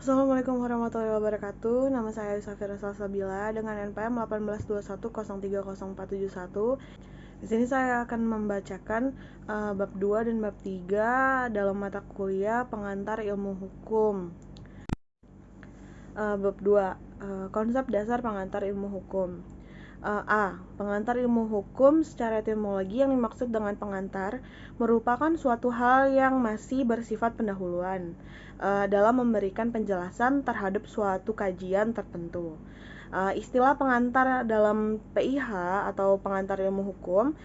Assalamualaikum warahmatullahi wabarakatuh. Nama saya Safira Salsabila dengan NPM 1821030471. Di sini saya akan membacakan bab 2 dan bab 3 dalam mata kuliah Pengantar Ilmu Hukum. Bab 2, konsep dasar pengantar ilmu hukum. A. Pengantar ilmu hukum secara etimologi yang dimaksud dengan pengantar merupakan suatu hal yang masih bersifat pendahuluan dalam memberikan penjelasan terhadap suatu kajian tertentu. Istilah pengantar dalam PIH atau pengantar ilmu hukum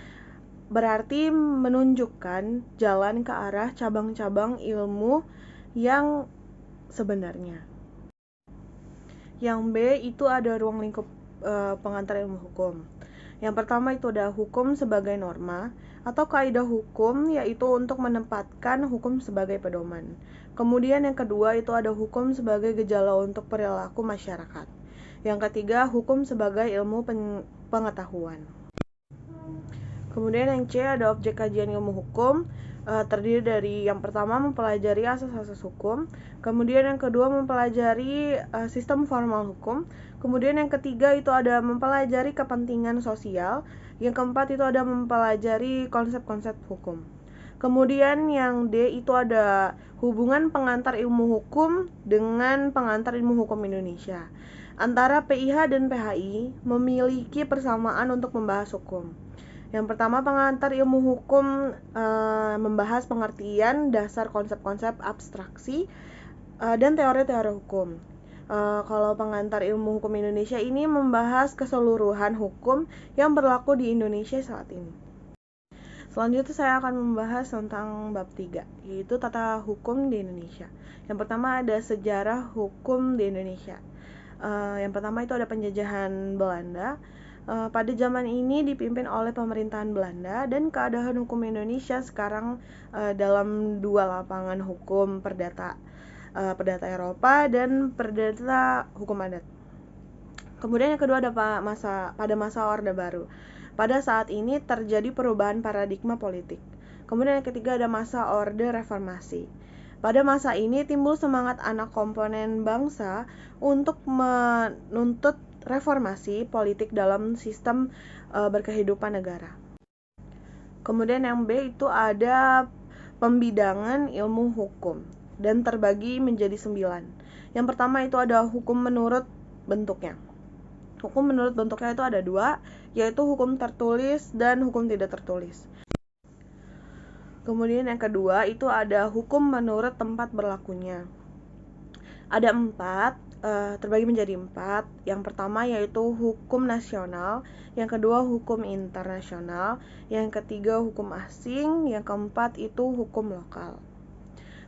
berarti menunjukkan jalan ke arah cabang-cabang ilmu yang sebenarnya. Yang B itu ada ruang lingkup pengantar ilmu hukum. Yang pertama itu ada hukum sebagai norma atau kaidah hukum, yaitu untuk menempatkan hukum sebagai pedoman. Kemudian yang kedua itu ada hukum sebagai gejala untuk perilaku masyarakat. Yang ketiga, hukum sebagai ilmu pengetahuan. Kemudian yang C ada objek kajian ilmu hukum, terdiri dari yang pertama mempelajari asas-asas hukum, kemudian yang kedua mempelajari sistem formal hukum, kemudian yang ketiga itu ada mempelajari kepentingan sosial, yang keempat itu ada mempelajari konsep-konsep hukum. Kemudian yang D itu ada hubungan pengantar ilmu hukum dengan pengantar ilmu hukum Indonesia. Antara PIH dan PHI memiliki persamaan untuk membahas hukum. Yang pertama, pengantar ilmu hukum membahas pengertian dasar konsep-konsep abstraksi dan teori-teori hukum. Kalau pengantar ilmu hukum Indonesia ini membahas keseluruhan hukum yang berlaku di Indonesia saat ini. Selanjutnya saya akan membahas tentang bab 3, yaitu tata hukum di Indonesia. Yang pertama ada sejarah hukum di Indonesia. Yang pertama itu ada penjajahan Belanda. Pada zaman ini dipimpin oleh pemerintahan Belanda dan keadaan hukum Indonesia sekarang dalam dua lapangan hukum, perdata Eropa dan perdata hukum adat. Kemudian yang kedua ada pada masa Orde Baru. Pada saat ini terjadi perubahan paradigma politik. Kemudian yang ketiga ada masa Orde Reformasi. Pada masa ini timbul semangat anak komponen bangsa untuk menuntut reformasi politik dalam sistem berkehidupan negara. Kemudian yang B itu ada pembidangan ilmu hukum dan terbagi menjadi 9. Yang pertama itu ada hukum menurut bentuknya. Hukum menurut bentuknya itu ada 2, yaitu hukum tertulis dan hukum tidak tertulis. Kemudian yang kedua itu ada hukum menurut tempat berlakunya. Ada 4, terbagi menjadi 4. Yang pertama yaitu hukum nasional, yang kedua hukum internasional, yang ketiga hukum asing, yang keempat itu hukum lokal.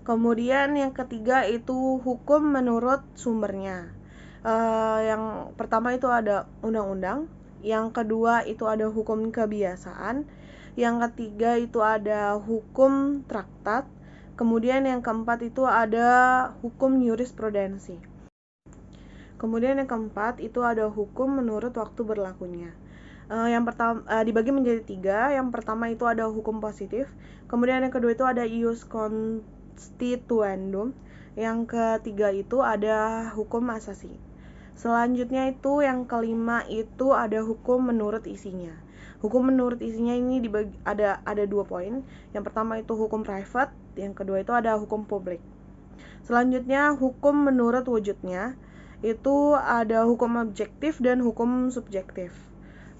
Kemudian yang ketiga itu hukum menurut sumbernya. Yang pertama itu ada undang-undang, yang kedua itu ada hukum kebiasaan, yang ketiga itu ada hukum traktat, kemudian yang keempat itu ada hukum jurisprudensi. Kemudian yang keempat itu ada hukum menurut waktu berlakunya. Yang pertama dibagi menjadi 3. Yang pertama itu ada hukum positif, kemudian yang kedua itu ada ius constituendum, yang ketiga itu ada hukum asasi. Selanjutnya itu yang kelima itu ada hukum menurut isinya. Hukum menurut isinya ini dibagi, ada 2 poin. Yang pertama itu hukum private, yang kedua itu ada hukum publik. Selanjutnya hukum menurut wujudnya itu ada hukum objektif dan hukum subjektif.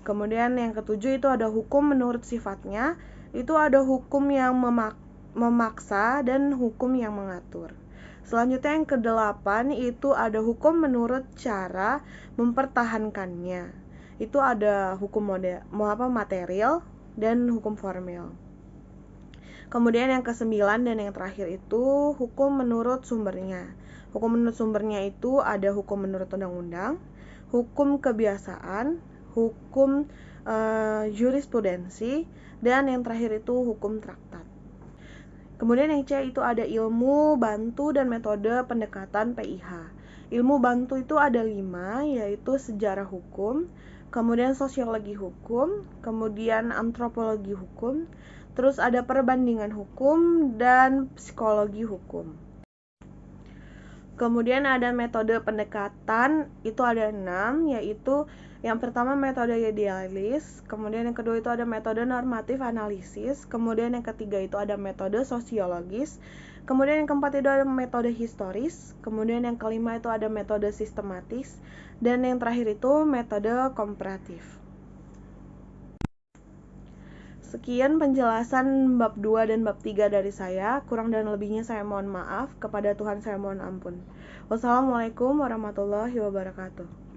Kemudian yang ketujuh itu ada hukum menurut sifatnya, itu ada hukum yang memaksa dan hukum yang mengatur. Selanjutnya yang kedelapan itu ada hukum menurut cara mempertahankannya. Itu ada hukum material dan hukum formil. Kemudian yang ke-9 dan yang terakhir itu hukum menurut sumbernya. Hukum menurut sumbernya itu ada hukum menurut undang-undang, hukum kebiasaan, hukum jurisprudensi, dan yang terakhir itu hukum traktat. Kemudian yang C itu ada ilmu bantu dan metode pendekatan PIH. Ilmu bantu itu ada 5, yaitu sejarah hukum, kemudian sosiologi hukum, kemudian antropologi hukum, terus ada perbandingan hukum dan psikologi hukum. Kemudian ada metode pendekatan, itu ada 6, yaitu yang pertama metode idealis, kemudian yang kedua itu ada metode normatif analisis, kemudian yang ketiga itu ada metode sosiologis, kemudian yang keempat itu ada metode historis, kemudian yang kelima itu ada metode sistematis, dan yang terakhir itu metode komparatif. Sekian penjelasan bab 2 dan bab 3 dari saya. Kurang dan lebihnya saya mohon maaf. Kepada Tuhan saya mohon ampun. Wassalamualaikum warahmatullahi wabarakatuh.